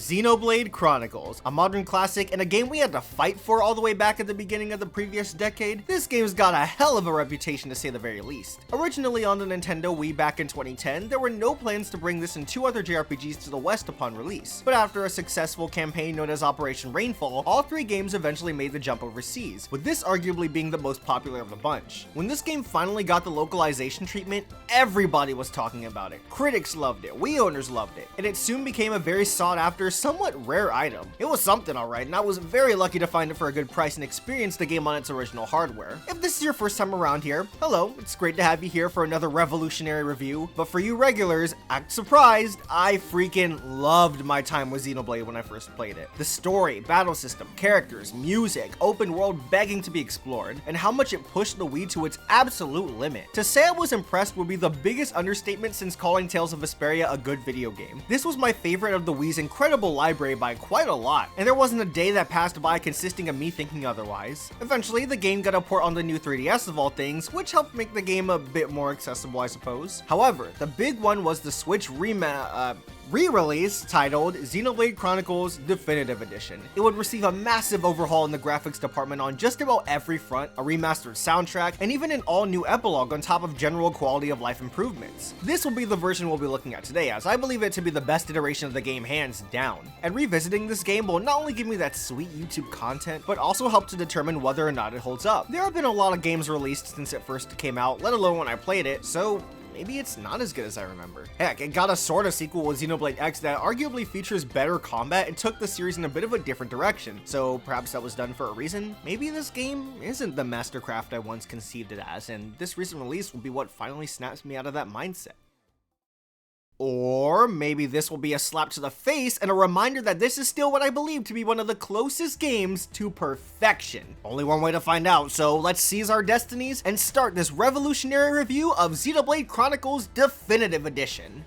Xenoblade Chronicles, a modern classic and a game we had to fight for all the way back at the beginning of the previous decade. This game's got a hell of a reputation to say the very least. Originally on the Nintendo Wii back in 2010, there were no plans to bring this and two other JRPGs to the West upon release, but after a successful campaign known as Operation Rainfall, all three games eventually made the jump overseas, with this arguably being the most popular of the bunch. When this game finally got the localization treatment, everybody was talking about it. Critics loved it, Wii owners loved it, and it soon became a very sought after, somewhat rare item. It was something alright, and I was very lucky to find it for a good price and experience the game on its original hardware. If this is your first time around here, hello, it's great to have you here for another revolutionary review, but for you regulars, act surprised, I freaking loved my time with Xenoblade when I first played it. The story, battle system, characters, music, open world begging to be explored, and how much it pushed the Wii to its absolute limit. To say I was impressed would be the biggest understatement since calling Tales of Vesperia a good video game. This was my favorite of the Wii's incredible library by quite a lot, and there wasn't a day that passed by consisting of me thinking otherwise. Eventually, the game got a port on the new 3DS of all things, which helped make the game a bit more accessible, I suppose. However, the big one was the Switch re-release titled Xenoblade Chronicles Definitive Edition. It would receive a massive overhaul in the graphics department on just about every front, a remastered soundtrack, and even an all-new epilogue on top of general quality of life improvements. This will be the version we'll be looking at today, as I believe it to be the best iteration of the game hands down. And revisiting this game will not only give me that sweet YouTube content, but also help to determine whether or not it holds up. There have been a lot of games released since it first came out, let alone when I played it, so maybe it's not as good as I remember. Heck, it got a sort of sequel with Xenoblade X that arguably features better combat and took the series in a bit of a different direction, so perhaps that was done for a reason. Maybe this game isn't the mastercraft I once conceived it as, and this recent release will be what finally snaps me out of that mindset. Or maybe this will be a slap to the face and a reminder that this is still what I believe to be one of the closest games to perfection. Only one way to find out, so let's seize our destinies and start this revolutionary review of Xenoblade Chronicles Definitive Edition.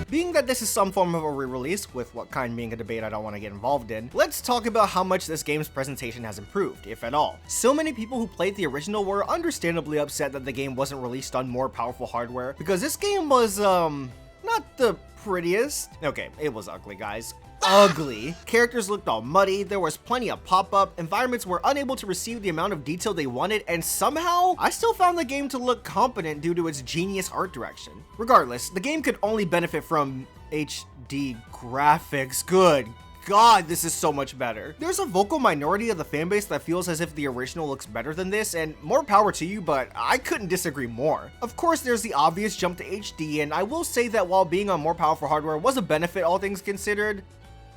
Being that this is some form of a re-release, with what kind being a debate I don't want to get involved in, let's talk about how much this game's presentation has improved, if at all. So many people who played the original were understandably upset that the game wasn't released on more powerful hardware, because this game was, not the prettiest. Okay, it was ugly, guys. Ugly. Characters looked all muddy, there was plenty of pop-up, environments were unable to receive the amount of detail they wanted, and somehow, I still found the game to look competent due to its genius art direction. Regardless, the game could only benefit from HD graphics. Good God, this is so much better. There's a vocal minority of the fanbase that feels as if the original looks better than this, and more power to you, but I couldn't disagree more. Of course, there's the obvious jump to HD, and I will say that while being on more powerful hardware was a benefit all things considered,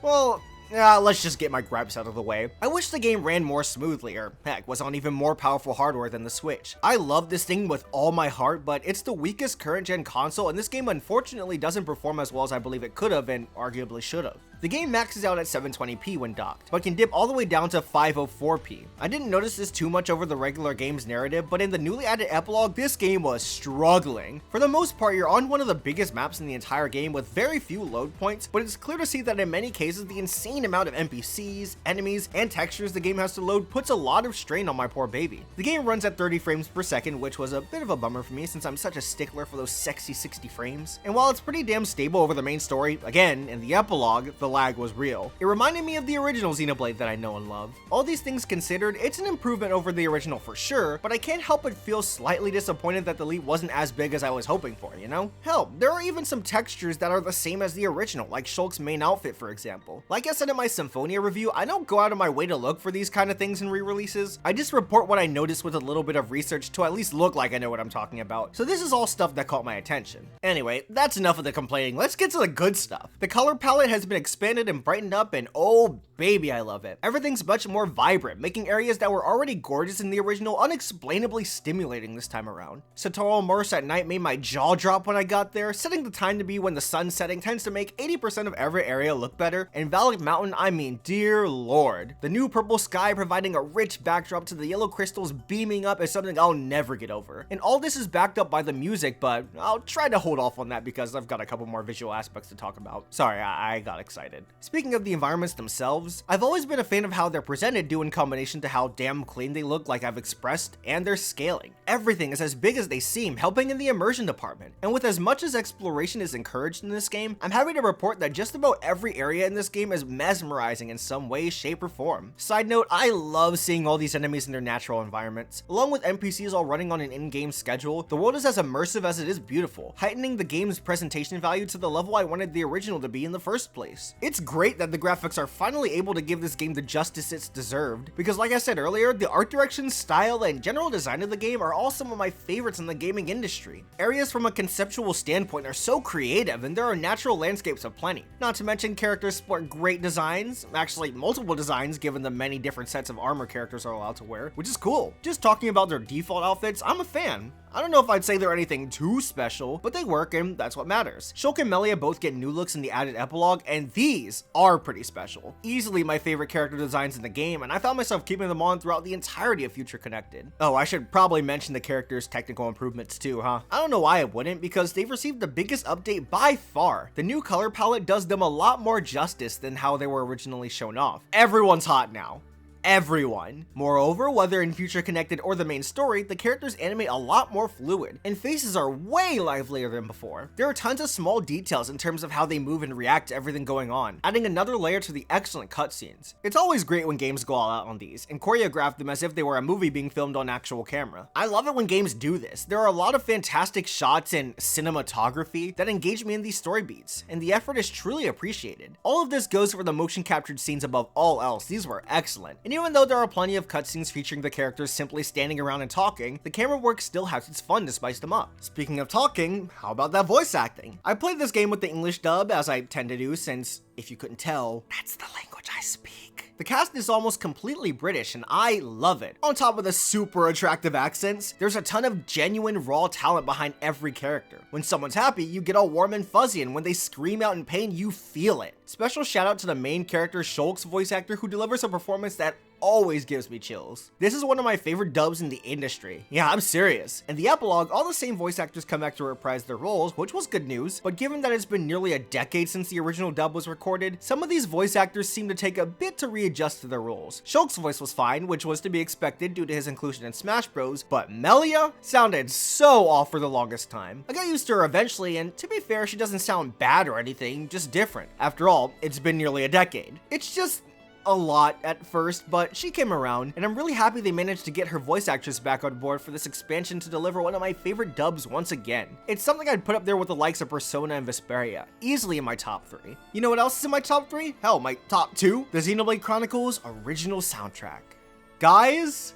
well, let's just get my gripes out of the way. I wish the game ran more smoothly, or heck, was on even more powerful hardware than the Switch. I love this thing with all my heart, but it's the weakest current gen console, and this game unfortunately doesn't perform as well as I believe it could have and arguably should have. The game maxes out at 720p when docked, but can dip all the way down to 504p. I didn't notice this too much over the regular game's narrative, but in the newly added epilogue, this game was struggling. For the most part, you're on one of the biggest maps in the entire game with very few load points, but it's clear to see that in many cases, the insane amount of NPCs, enemies, and textures the game has to load puts a lot of strain on my poor baby. The game runs at 30 frames per second, which was a bit of a bummer for me since I'm such a stickler for those sexy 60 frames. And while it's pretty damn stable over the main story, again, in the epilogue, the lag was real. It reminded me of the original Xenoblade that I know and love. All these things considered, it's an improvement over the original for sure, but I can't help but feel slightly disappointed that the leap wasn't as big as I was hoping for, you know? Hell, there are even some textures that are the same as the original, like Shulk's main outfit for example. Like I said in my Symphonia review, I don't go out of my way to look for these kind of things in re-releases. I just report what I notice with a little bit of research to at least look like I know what I'm talking about. So this is all stuff that caught my attention. Anyway, that's enough of the complaining. Let's get to the good stuff. The color palette has been expanded and brightened up, and oh baby, I love it. Everything's much more vibrant, making areas that were already gorgeous in the original unexplainably stimulating this time around. Satorl Marsh at night made my jaw drop when I got there, setting the time to be when the sun's setting tends to make 80% of every area look better, and Valak Mountain, I mean, dear lord. The new purple sky providing a rich backdrop to the yellow crystals beaming up is something I'll never get over. And all this is backed up by the music, but I'll try to hold off on that because I've got a couple more visual aspects to talk about. Sorry, I got excited. excited. Speaking of the environments themselves, I've always been a fan of how they're presented due in combination to how damn clean they look like I've expressed, and their scaling. Everything is as big as they seem, helping in the immersion department. And with as much as exploration is encouraged in this game, I'm happy to report that just about every area in this game is mesmerizing in some way, shape, or form. Side note, I love seeing all these enemies in their natural environments. Along with NPCs all running on an in-game schedule, the world is as immersive as it is beautiful, heightening the game's presentation value to the level I wanted the original to be in the first place. It's great that the graphics are finally able to give this game the justice it's deserved, because like I said earlier, the art direction, style, and general design of the game are all some of my favorites in the gaming industry. Areas from a conceptual standpoint are so creative, and there are natural landscapes aplenty. Not to mention characters sport great designs, actually multiple designs given the many different sets of armor characters are allowed to wear, which is cool. Just talking about their default outfits, I'm a fan. I don't know if I'd say they're anything too special, but they work and that's what matters. Shulk and Melia both get new looks in the added epilogue, and these are pretty special. Easily my favorite character designs in the game, and I found myself keeping them on throughout the entirety of Future Connected. Oh, I should probably mention the characters' technical improvements too, huh? I don't know why I wouldn't, because they've received the biggest update by far. The new color palette does them a lot more justice than how they were originally shown off. Everyone's hot now. Everyone. Moreover, whether in Future Connected or the main story, the characters animate a lot more fluid, and faces are way livelier than before. There are tons of small details in terms of how they move and react to everything going on, adding another layer to the excellent cutscenes. It's always great when games go all out on these, and choreograph them as if they were a movie being filmed on actual camera. I love it when games do this. There are a lot of fantastic shots and cinematography that engage me in these story beats, and the effort is truly appreciated. All of this goes for the motion captured scenes above all else. These were excellent. And even though there are plenty of cutscenes featuring the characters simply standing around and talking, the camera work still has its fun to spice them up. Speaking of talking, how about that voice acting? I played this game with the English dub, as I tend to do, since, if you couldn't tell, that's the language I speak. The cast is almost completely British, and I love it. On top of the super attractive accents, there's a ton of genuine raw talent behind every character. When someone's happy, you get all warm and fuzzy, and when they scream out in pain, you feel it. Special shout out to the main character Shulk's voice actor, who delivers a performance that always gives me chills. This is one of my favorite dubs in the industry. Yeah, I'm serious. In the epilogue, all the same voice actors come back to reprise their roles, which was good news, but given that it's been nearly a decade since the original dub was recorded, some of these voice actors seem to take a bit to readjust to their roles. Shulk's voice was fine, which was to be expected due to his inclusion in Smash Bros, but Melia sounded so off for the longest time. I got used to her eventually, and to be fair, she doesn't sound bad or anything, just different. After all, it's been nearly a decade. It's just a lot at first, but she came around, and I'm really happy they managed to get her voice actress back on board for this expansion to deliver one of my favorite dubs once again. It's something I'd put up there with the likes of Persona and Vesperia, easily in my top 3. You know what else is in my top 3? Hell, my top 2? The Xenoblade Chronicles original soundtrack. Guys,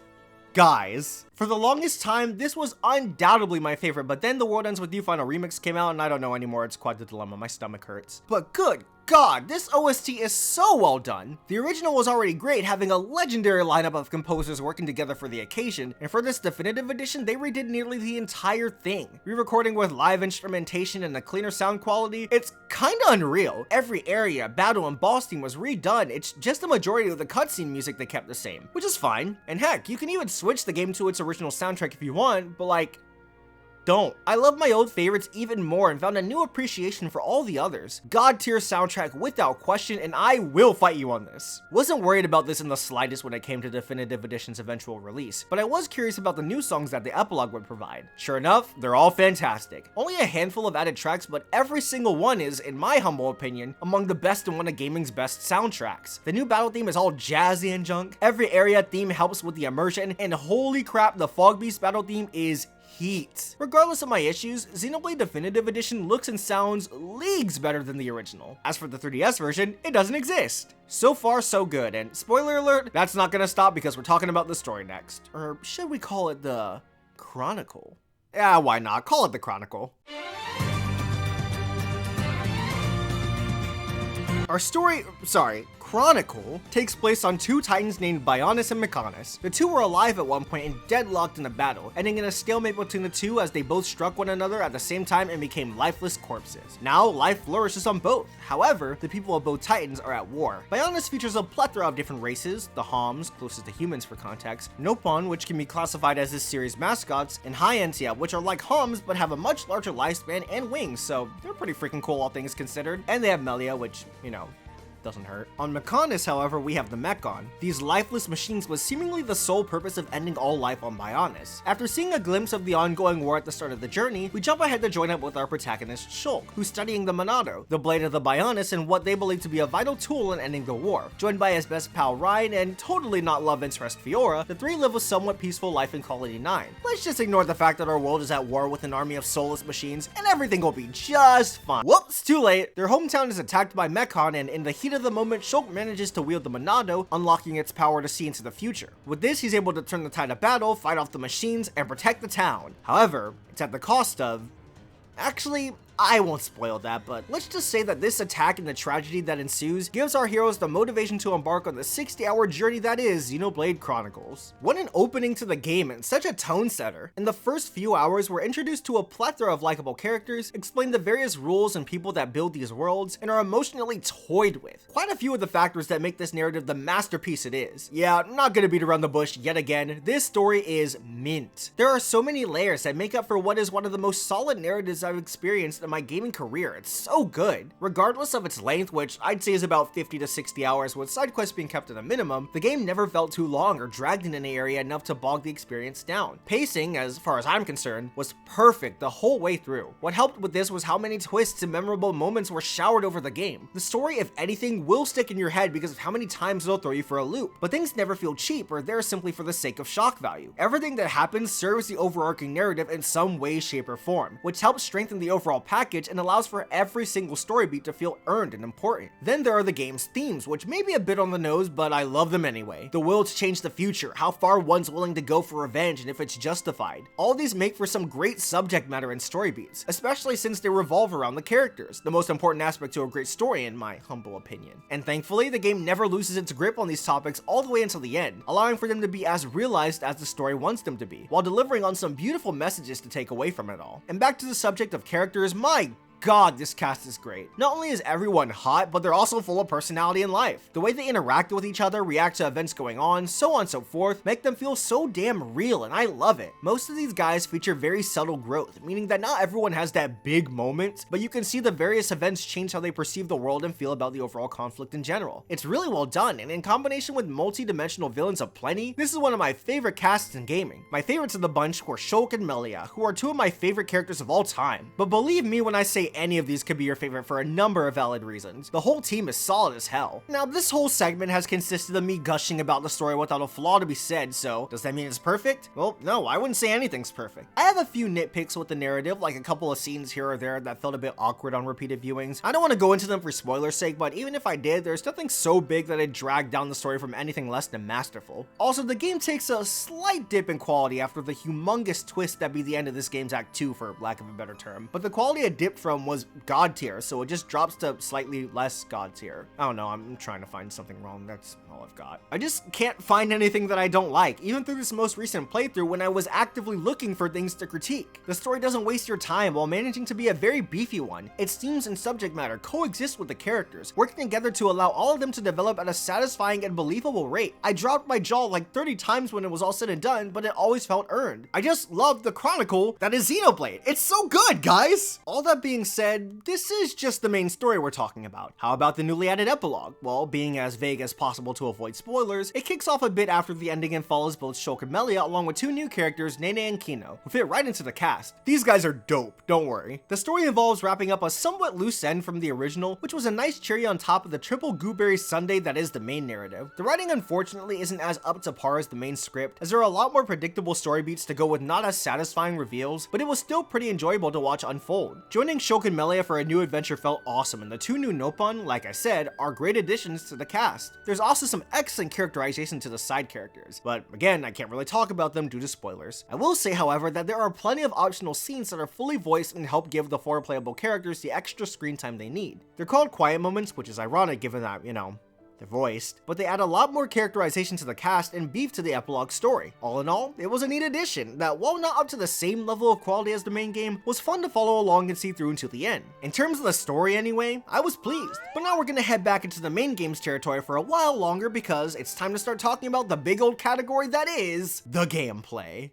for the longest time, this was undoubtedly my favorite, but then The World Ends With You Final Remix came out, and I don't know anymore, it's quite the dilemma, my stomach hurts. But good God, this OST is so well done. The original was already great, having a legendary lineup of composers working together for the occasion, and for this definitive edition, they redid nearly the entire thing. Re-recording with live instrumentation and a cleaner sound quality, it's kinda unreal. Every area, battle, and boss theme was redone. It's just the majority of the cutscene music they kept the same, which is fine. And heck, you can even switch the game to its original soundtrack if you want, but like, don't. I love my old favorites even more and found a new appreciation for all the others. God tier soundtrack without question, and I will fight you on this. Wasn't worried about this in the slightest when it came to Definitive Edition's eventual release, but I was curious about the new songs that the epilogue would provide. Sure enough, they're all fantastic. Only a handful of added tracks, but every single one is, in my humble opinion, among the best and one of gaming's best soundtracks. The new battle theme is all jazzy and junk. Every area theme helps with the immersion, and holy crap, the FogBeast Battle theme is heat. Regardless of my issues, Xenoblade Definitive Edition looks and sounds leagues better than the original. As for the 3DS version, it doesn't exist. So far, so good, and spoiler alert, that's not gonna stop because we're talking about the story next. Or should we call it the Chronicle? Yeah, why not? Call it the Chronicle. Our Chronicle takes place on two titans named Bionis and Mechanis. The two were alive at one point and deadlocked in a battle, ending in a stalemate between the two as they both struck one another at the same time and became lifeless corpses. Now, life flourishes on both. However, the people of both titans are at war. Bionis features a plethora of different races, the Homs, closest to humans for context, Nopon, which can be classified as this series' mascots, and Hyentia, which are like Homs but have a much larger lifespan and wings, so they're pretty freaking cool all things considered. And they have Melia, which, you know, doesn't hurt. On Mechonis, however, we have the Mechon, these lifeless machines with seemingly the sole purpose of ending all life on Bionis. After seeing a glimpse of the ongoing war at the start of the journey, we jump ahead to join up with our protagonist Shulk, who's studying the Monado, the blade of the Bionis and what they believe to be a vital tool in ending the war. Joined by his best pal Ryan and totally not love interest Fiora, the three live a somewhat peaceful life in Colony 9. Let's just ignore the fact that our world is at war with an army of soulless machines and everything will be just fine. Whoops, too late. Their hometown is attacked by Mechon, and in the heat of the moment, Shulk manages to wield the Monado, unlocking its power to see into the future. With this, he's able to turn the tide of battle, fight off the machines, and protect the town. However, it's at the cost of... Actually, I won't spoil that, but let's just say that this attack and the tragedy that ensues gives our heroes the motivation to embark on the 60-hour journey that is Xenoblade Chronicles. What an opening to the game and such a tone setter. In the first few hours, we're introduced to a plethora of likable characters, explain the various rules and people that build these worlds, and are emotionally toyed with. Quite a few of the factors that make this narrative the masterpiece it is. Yeah, I'm not gonna beat around the bush yet again, this story is mint. There are so many layers that make up for what is one of the most solid narratives I've experienced in my gaming career. It's so good. Regardless of its length, which I'd say is about 50 to 60 hours with side quests being kept at a minimum, the game never felt too long or dragged in any area enough to bog the experience down. Pacing, as far as I'm concerned, was perfect the whole way through. What helped with this was how many twists and memorable moments were showered over the game. The story, if anything, will stick in your head because of how many times it'll throw you for a loop, but things never feel cheap or they're simply for the sake of shock value. Everything that happens serves the overarching narrative in some way, shape, or form, which helps strengthen the overall package and allows for every single story beat to feel earned and important. Then there are the game's themes, which may be a bit on the nose, but I love them anyway. The will to change the future, how far one's willing to go for revenge and if it's justified. All these make for some great subject matter and story beats, especially since they revolve around the characters, the most important aspect to a great story in my humble opinion. And thankfully, the game never loses its grip on these topics all the way until the end, allowing for them to be as realized as the story wants them to be, while delivering on some beautiful messages to take away from it all. And back to the subject of characters, my God, this cast is great. Not only is everyone hot, but they're also full of personality and life. The way they interact with each other, react to events going on, so on and so forth, make them feel so damn real, and I love it. Most of these guys feature very subtle growth, meaning that not everyone has that big moment, but you can see the various events change how they perceive the world and feel about the overall conflict in general. It's really well done, and in combination with multi-dimensional villains aplenty, this is one of my favorite casts in gaming. My favorites of the bunch were Shulk and Melia, who are two of my favorite characters of all time. But believe me when I say any of these could be your favorite for a number of valid reasons. The whole team is solid as hell. Now, this whole segment has consisted of me gushing about the story without a flaw to be said, so does that mean it's perfect? Well, no, I wouldn't say anything's perfect. I have a few nitpicks with the narrative, like a couple of scenes here or there that felt a bit awkward on repeated viewings. I don't want to go into them for spoiler's sake, but even if I did, there's nothing so big that it dragged down the story from anything less than masterful. Also, the game takes a slight dip in quality after the humongous twist that be the end of this game's Act 2, for lack of a better term, but the quality it dipped from was God tier, so it just drops to slightly less God tier. I don't know, I'm trying to find something wrong, that's all I've got. I just can't find anything that I don't like, even through this most recent playthrough when I was actively looking for things to critique. The story doesn't waste your time while managing to be a very beefy one. Its themes and subject matter coexist with the characters, working together to allow all of them to develop at a satisfying and believable rate. I dropped my jaw like 30 times when it was all said and done, but it always felt earned. I just love the Chronicle that is Xenoblade. It's so good, guys! All that being said, this is just the main story we're talking about. How about the newly added epilogue? Well, being as vague as possible to avoid spoilers, it kicks off a bit after the ending and follows both Shulk and Melia along with two new characters, Nene and Kino, who fit right into the cast. These guys are dope, don't worry. The story involves wrapping up a somewhat loose end from the original, which was a nice cherry on top of the triple gooberry sundae that is the main narrative. The writing unfortunately isn't as up to par as the main script, as there are a lot more predictable story beats to go with not as satisfying reveals, but it was still pretty enjoyable to watch unfold. Joining Shulk and Melia for a new adventure felt awesome, and the two new Nopon, like I said, are great additions to the cast. There's also some excellent characterization to the side characters, but again, I can't really talk about them due to spoilers. I will say, however, that there are plenty of optional scenes that are fully voiced and help give the four playable characters the extra screen time they need. They're called quiet moments, which is ironic given that, you know, they're voiced, but they add a lot more characterization to the cast and beef to the epilogue story. All in all, it was a neat addition that, while not up to the same level of quality as the main game, was fun to follow along and see through until the end. In terms of the story anyway, I was pleased, but now we're gonna head back into the main game's territory for a while longer because it's time to start talking about the big old category that is the gameplay.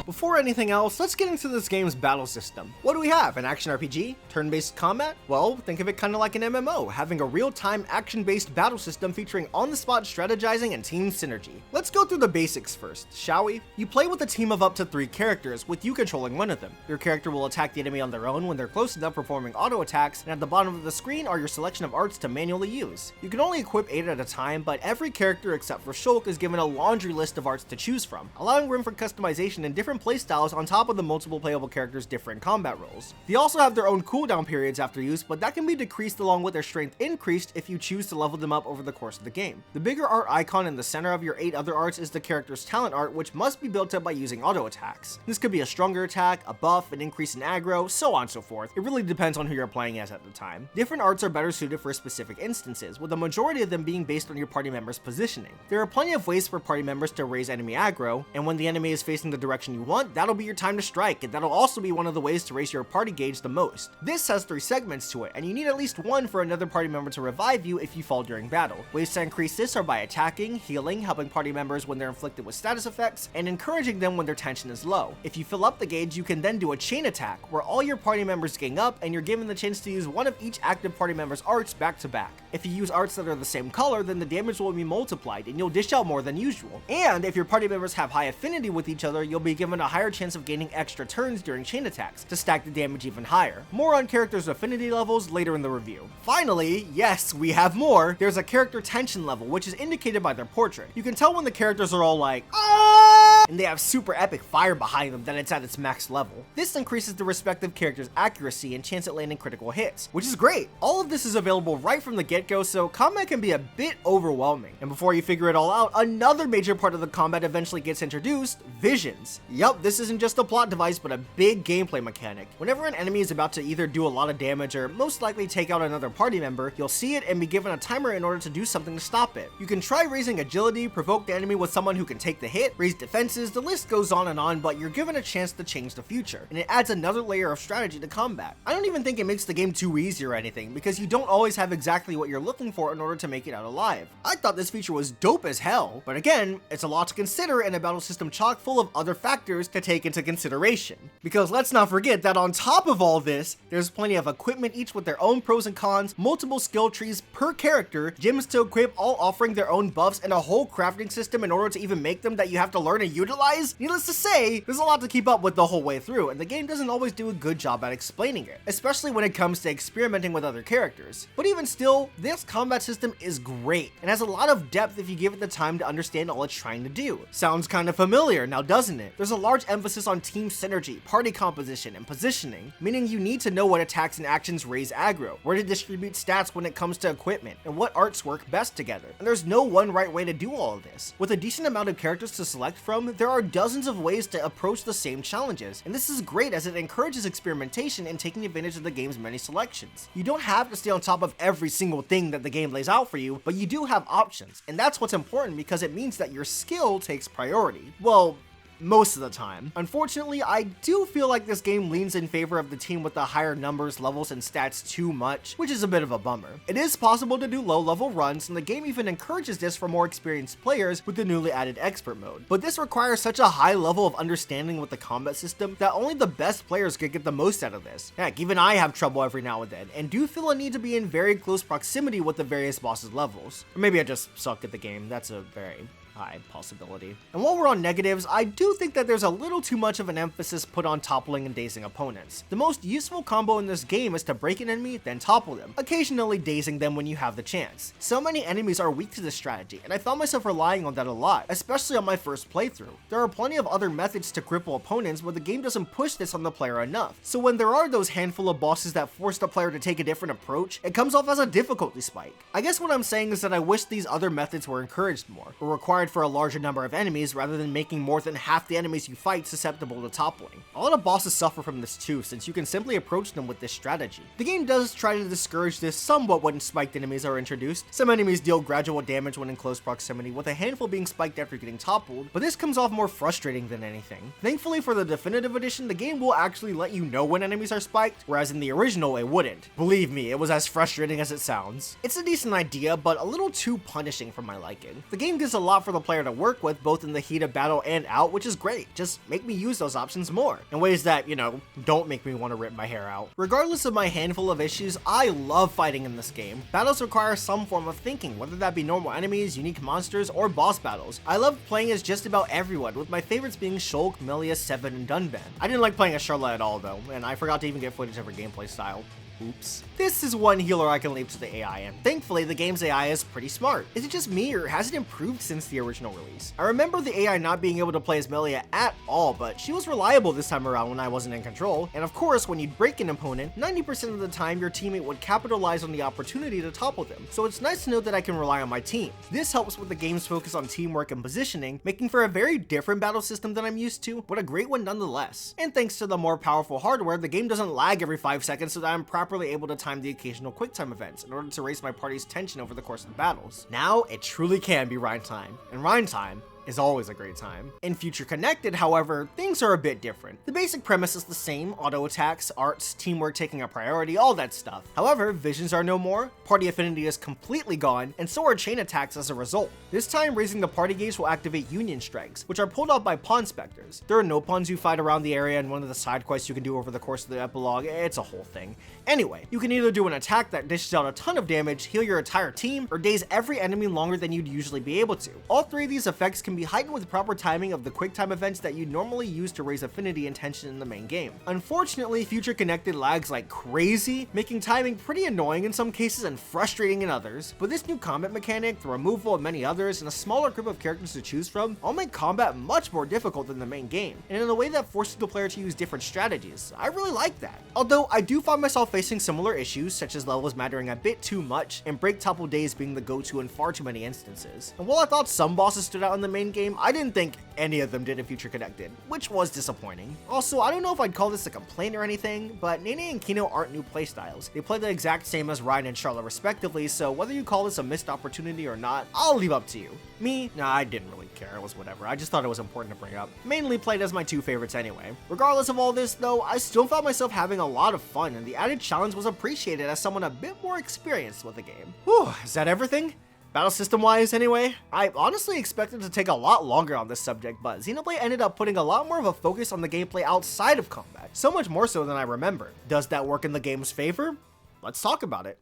Before anything else, let's get into this game's battle system. What do we have? An action RPG? Turn-based combat? Well, think of it kind of like an MMO, having a real-time action-based battle system featuring on-the-spot strategizing and team synergy. Let's go through the basics first, shall we? You play with a team of up to 3 characters, with you controlling one of them. Your character will attack the enemy on their own when they're close enough, performing auto attacks, and at the bottom of the screen are your selection of arts to manually use. You can only equip 8 at a time, but every character except for Shulk is given a laundry list of arts to choose from, allowing room for customization and different playstyles on top of the multiple playable characters' different combat roles. They also have their own cooldown periods after use, but that can be decreased along with their strength increased if you choose to level them up over the course of the game. The bigger art icon in the center of your 8 other arts is the character's talent art, which must be built up by using auto attacks. This could be a stronger attack, a buff, an increase in aggro, so on and so forth. It really depends on who you're playing as at the time. Different arts are better suited for specific instances, with the majority of them being based on your party members' positioning. There are plenty of ways for party members to raise enemy aggro, and when the enemy is facing the direction you want, that'll be your time to strike, and that'll also be one of the ways to raise your party gauge the most. This has 3 segments to it, and you need at least one for another party member to revive you if you fall during battle. Ways to increase this are by attacking, healing, helping party members when they're inflicted with status effects, and encouraging them when their tension is low. If you fill up the gauge, you can then do a chain attack, where all your party members gang up, and you're given the chance to use one of each active party member's arts back to back. If you use arts that are the same color, then the damage will be multiplied, and you'll dish out more than usual. And if your party members have high affinity with each other, you'll be given a higher chance of gaining extra turns during chain attacks, to stack the damage even higher. More on characters' affinity levels later in the review. Finally, yes, we have more. There's a character tension level, which is indicated by their portrait. You can tell when the characters are all like, "Ah!" and they have super epic fire behind them that it's at its max level. This increases the respective character's accuracy and chance at landing critical hits, which is great. All of this is available right from the get-go, so combat can be a bit overwhelming. And before you figure it all out, another major part of the combat eventually gets introduced: visions. Yup, this isn't just a plot device, but a big gameplay mechanic. Whenever an enemy is about to either do a lot of damage or most likely take out another party member, you'll see it and be given a timer in order to do something to stop it. You can try raising agility, provoke the enemy with someone who can take the hit, raise defenses, the list goes on, but you're given a chance to change the future, and it adds another layer of strategy to combat. I don't even think it makes the game too easy or anything, because you don't always have exactly what you're looking for in order to make it out alive. I thought this feature was dope as hell, but again, it's a lot to consider in a battle system chock full of other factors to take into consideration. Because let's not forget that on top of all this, there's plenty of equipment each with their own pros and cons, multiple skill trees per character, gyms to equip all offering their own buffs, and a whole crafting system in order to even make them that you have to learn and utilize. Needless to say, there's a lot to keep up with the whole way through, and the game doesn't always do a good job at explaining it, especially when it comes to experimenting with other characters. But even still, this combat system is great, and has a lot of depth if you give it the time to understand all it's trying to do. Sounds kind of familiar, now doesn't it? There's a large emphasis on team synergy, party composition, and positioning, meaning you need to know what attacks and actions raise aggro, where to distribute stats when it comes to equipment, and what arts work best together. And there's no one right way to do all of this. With a decent amount of characters to select from, there are dozens of ways to approach the same challenges, and this is great as it encourages experimentation and taking advantage of the game's many selections. You don't have to stay on top of every single thing that the game lays out for you, but you do have options, and that's what's important because it means that your skill takes priority. Well, most of the time. Unfortunately, I do feel like this game leans in favor of the team with the higher numbers, levels, and stats too much, which is a bit of a bummer. It is possible to do low-level runs, and the game even encourages this for more experienced players with the newly added expert mode. But this requires such a high level of understanding with the combat system that only the best players could get the most out of this. Heck, even I have trouble every now and then, and do feel a need to be in very close proximity with the various bosses' levels. Or maybe I just suck at the game, that's a very high possibility. And while we're on negatives, I do think that there's a little too much of an emphasis put on toppling and dazing opponents. The most useful combo in this game is to break an enemy, then topple them, occasionally dazing them when you have the chance. So many enemies are weak to this strategy, and I found myself relying on that a lot, especially on my first playthrough. There are plenty of other methods to cripple opponents, but the game doesn't push this on the player enough. So when there are those handful of bosses that force the player to take a different approach, it comes off as a difficulty spike. I guess what I'm saying is that I wish these other methods were encouraged more, or required for a larger number of enemies rather than making more than half the enemies you fight susceptible to toppling. A lot of bosses suffer from this too, since you can simply approach them with this strategy. The game does try to discourage this somewhat when spiked enemies are introduced. Some enemies deal gradual damage when in close proximity, with a handful being spiked after getting toppled, but this comes off more frustrating than anything. Thankfully for the definitive edition, the game will actually let you know when enemies are spiked, whereas in the original it wouldn't. Believe me, it was as frustrating as it sounds. It's a decent idea, but a little too punishing for my liking. The game gives a lot for the player to work with both in the heat of battle and out, which is great. Just make me use those options more, in ways that, you know, don't make me want to rip my hair out. Regardless of my handful of issues, I love fighting in this game. Battles require some form of thinking, whether that be normal enemies, unique monsters, or boss battles. I love playing as just about everyone, with my favorites being Shulk, Melia, Seven, and Dunban. I didn't like playing as Charlotte at all though, and I forgot to even get footage of her gameplay style. Oops. This is one healer I can leave to the AI, and thankfully the game's AI is pretty smart. Is it just me, or has it improved since the original release? I remember the AI not being able to play as Melia at all, but she was reliable this time around when I wasn't in control, and of course when you'd break an opponent, 90% of the time your teammate would capitalize on the opportunity to topple them, so it's nice to know that I can rely on my team. This helps with the game's focus on teamwork and positioning, making for a very different battle system than I'm used to, but a great one nonetheless. And thanks to the more powerful hardware, the game doesn't lag every 5 seconds so that I'm properly able to time the occasional QuickTime events in order to raise my party's tension over the course of the battles. Now, it truly can be Rhine time, and Rhine time is always a great time. In Future Connected, however, things are a bit different. The basic premise is the same: auto attacks, arts, teamwork taking a priority, all that stuff. However, visions are no more, party affinity is completely gone, and so are chain attacks as a result. This time, raising the party gauge will activate union strikes, which are pulled off by pawn specters. There are no pawns you fight around the area, and one of the side quests you can do over the course of the epilogue. It's a whole thing. Anyway, you can either do an attack that dishes out a ton of damage, heal your entire team, or daze every enemy longer than you'd usually be able to. All three of these effects can be heightened with proper timing of the QuickTime events that you normally use to raise affinity and tension in the main game. Unfortunately, Future Connected lags like crazy, making timing pretty annoying in some cases and frustrating in others. But this new combat mechanic, the removal of many others, and a smaller group of characters to choose from all make combat much more difficult than the main game, and in a way that forces the player to use different strategies. I really like that. Although I do find myself facing similar issues, such as levels mattering a bit too much, and break topple days being the go-to in far too many instances. And while I thought some bosses stood out in the main game, I didn't think any of them did in Future Connected, which was disappointing. Also, I don't know if I'd call this a complaint or anything, but Nene and Kino aren't new playstyles. They play the exact same as Ryan and Charlotte respectively, so whether you call this a missed opportunity or not, I'll leave up to you. Me? Nah, I didn't really care, it was whatever. I just thought it was important to bring up. Mainly played as my two favorites anyway. Regardless of all this though, I still found myself having a lot of fun, and the added challenge was appreciated as someone a bit more experienced with the game. Whew, is that everything? Battle system wise anyway? I honestly expected to take a lot longer on this subject, but Xenoblade ended up putting a lot more of a focus on the gameplay outside of combat, so much more so than I remember. Does that work in the game's favor? Let's talk about it.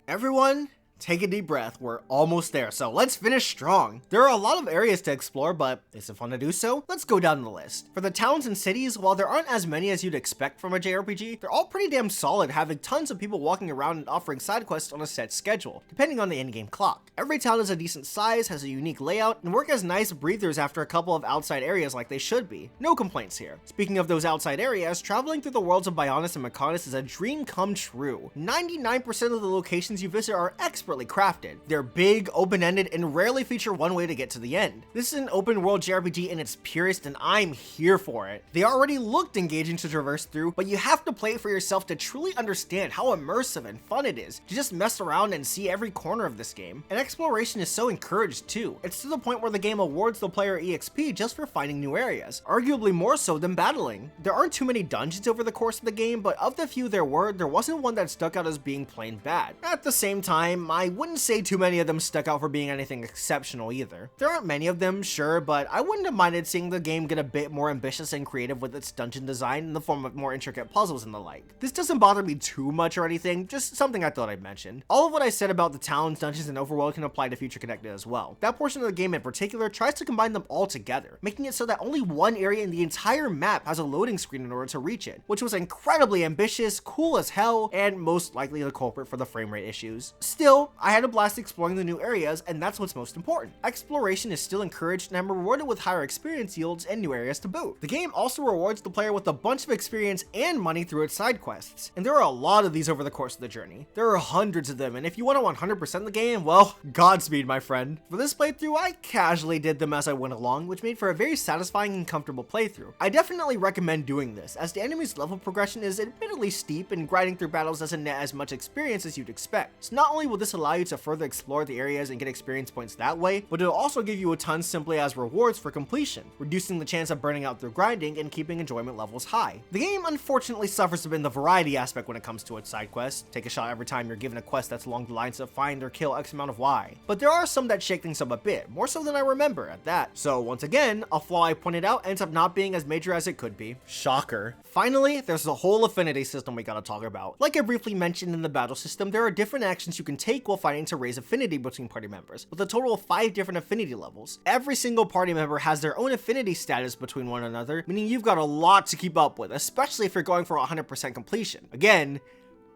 Everyone, take a deep breath, we're almost there, so let's finish strong. There are a lot of areas to explore, but is it fun to do so? Let's go down the list. For the towns and cities, while there aren't as many as you'd expect from a JRPG, they're all pretty damn solid, having tons of people walking around and offering side quests on a set schedule, depending on the in-game clock. Every town is a decent size, has a unique layout, and work as nice breathers after a couple of outside areas like they should be. No complaints here. Speaking of those outside areas, traveling through the worlds of Bionis and Mechonis is a dream come true. 99% of the locations you visit are expertly crafted. They're big, open-ended, and rarely feature one way to get to the end. This is an open-world JRPG in its purest, and I'm here for it. They already looked engaging to traverse through, but you have to play it for yourself to truly understand how immersive and fun it is to just mess around and see every corner of this game. And exploration is so encouraged too. It's to the point where the game awards the player EXP just for finding new areas, arguably more so than battling. There aren't too many dungeons over the course of the game, but of the few there were, there wasn't one that stuck out as being plain bad. At the same time, I wouldn't say too many of them stuck out for being anything exceptional either. There aren't many of them, sure, but I wouldn't have minded seeing the game get a bit more ambitious and creative with its dungeon design in the form of more intricate puzzles and the like. This doesn't bother me too much or anything, just something I thought I'd mention. All of what I said about the towns, dungeons, and overworld can apply to Future Connected as well. That portion of the game in particular tries to combine them all together, making it so that only one area in the entire map has a loading screen in order to reach it, which was incredibly ambitious, cool as hell, and most likely the culprit for the frame rate issues. Still, I had a blast exploring the new areas, and that's what's most important. Exploration is still encouraged, and I'm rewarded with higher experience yields and new areas to boot. The game also rewards the player with a bunch of experience and money through its side quests, and there are a lot of these over the course of the journey. There are hundreds of them, and if you want to 100% the game, well, Godspeed, my friend. For this playthrough, I casually did them as I went along, which made for a very satisfying and comfortable playthrough. I definitely recommend doing this, as the enemy's level progression is admittedly steep, and grinding through battles doesn't net as much experience as you'd expect. So not only will this allow you to further explore the areas and get experience points that way, but it'll also give you a ton simply as rewards for completion, reducing the chance of burning out through grinding and keeping enjoyment levels high. The game unfortunately suffers a bit in the variety aspect when it comes to its side quests. Take a shot every time you're given a quest that's along the lines of find or kill X amount of Y. But there are some that shake things up a bit, more so than I remember at that. So once again, a flaw I pointed out ends up not being as major as it could be. Shocker. Finally, there's the whole affinity system we gotta talk about. Like I briefly mentioned in the battle system, there are different actions you can take while fighting to raise affinity between party members, with a total of 5 different affinity levels. Every single party member has their own affinity status between one another, meaning you've got a lot to keep up with, especially if you're going for 100% completion. Again,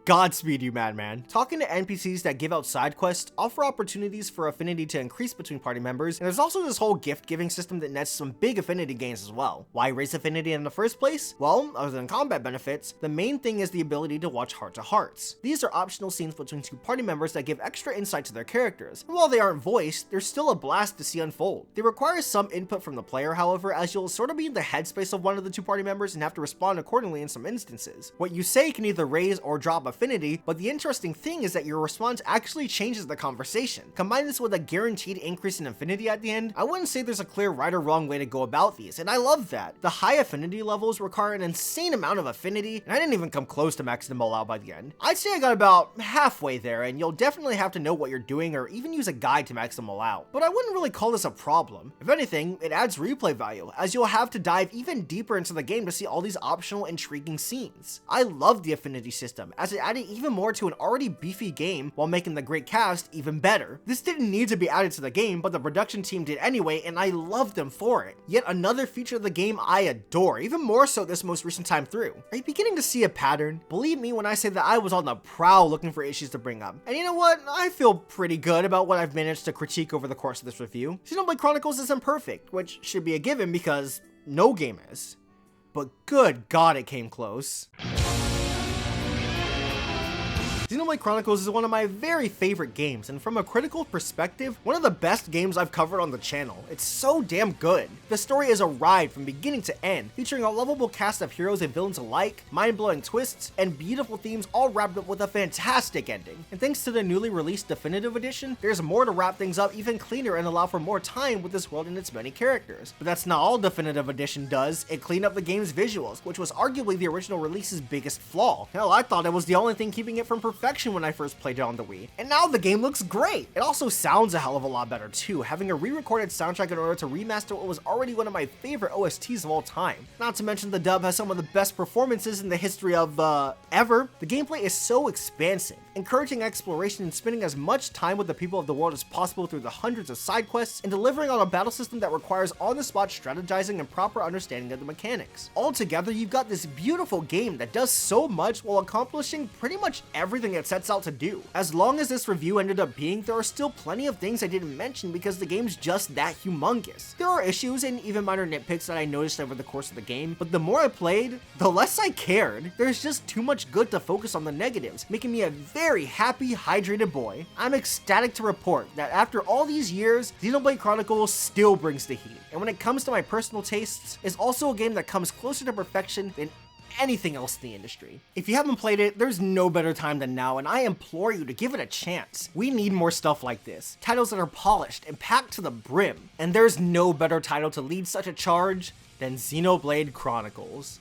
Godspeed, you madman. Talking to NPCs that give out side quests offer opportunities for affinity to increase between party members, and there's also this whole gift-giving system that nets some big affinity gains as well. Why raise affinity in the first place? Well, other than combat benefits, the main thing is the ability to watch heart-to-hearts. These are optional scenes between 2 party members that give extra insight to their characters, and while they aren't voiced, they're still a blast to see unfold. They require some input from the player, however, as you'll sort of be in the headspace of one of the 2 party members and have to respond accordingly in some instances. What you say can either raise or drop affinity, but the interesting thing is that your response actually changes the conversation. Combine this with a guaranteed increase in affinity at the end, I wouldn't say there's a clear right or wrong way to go about these, and I love that. The high affinity levels require an insane amount of affinity, and I didn't even come close to maxing them all out by the end. I'd say I got about halfway there, and you'll definitely have to know what you're doing or even use a guide to max them all out. But I wouldn't really call this a problem. If anything, it adds replay value, as you'll have to dive even deeper into the game to see all these optional intriguing scenes. I love the affinity system, as it added even more to an already beefy game while making the great cast even better. This didn't need to be added to the game, but the production team did anyway, and I love them for it. Yet another feature of the game I adore, even more so this most recent time through. Are you beginning to see a pattern? Believe me when I say that I was on the prowl looking for issues to bring up. And you know what? I feel pretty good about what I've managed to critique over the course of this review. Xenoblade Chronicles isn't perfect, which should be a given because no game is. But good God, it came close. Xenoblade Chronicles is one of my very favorite games, and from a critical perspective, one of the best games I've covered on the channel. It's so damn good. The story is a ride from beginning to end, featuring a lovable cast of heroes and villains alike, mind-blowing twists, and beautiful themes all wrapped up with a fantastic ending. And thanks to the newly released Definitive Edition, there's more to wrap things up even cleaner and allow for more time with this world and its many characters. But that's not all Definitive Edition does. It cleaned up the game's visuals, which was arguably the original release's biggest flaw. Hell, I thought it was the only thing keeping it from perfection when I first played it on the Wii, and now the game looks great. It also sounds a hell of a lot better too, having a re-recorded soundtrack in order to remaster what was already one of my favorite OSTs of all time. Not to mention the dub has some of the best performances in the history of, ever. The gameplay is so expansive, encouraging exploration and spending as much time with the people of the world as possible through the hundreds of side quests, and delivering on a battle system that requires on-the-spot strategizing and proper understanding of the mechanics. Altogether, you've got this beautiful game that does so much while accomplishing pretty much everything it sets out to do. As long as this review ended up being, there are still plenty of things I didn't mention because the game's just that humongous. There are issues and even minor nitpicks that I noticed over the course of the game, but the more I played, the less I cared. There's just too much good to focus on the negatives, making me a very happy, hydrated boy. I'm ecstatic to report that after all these years, Xenoblade Chronicles still brings the heat. And when it comes to my personal tastes, it's also a game that comes closer to perfection than anything else in the industry. If you haven't played it, there's no better time than now, and I implore you to give it a chance. We need more stuff like this. Titles that are polished and packed to the brim. And there's no better title to lead such a charge than Xenoblade Chronicles.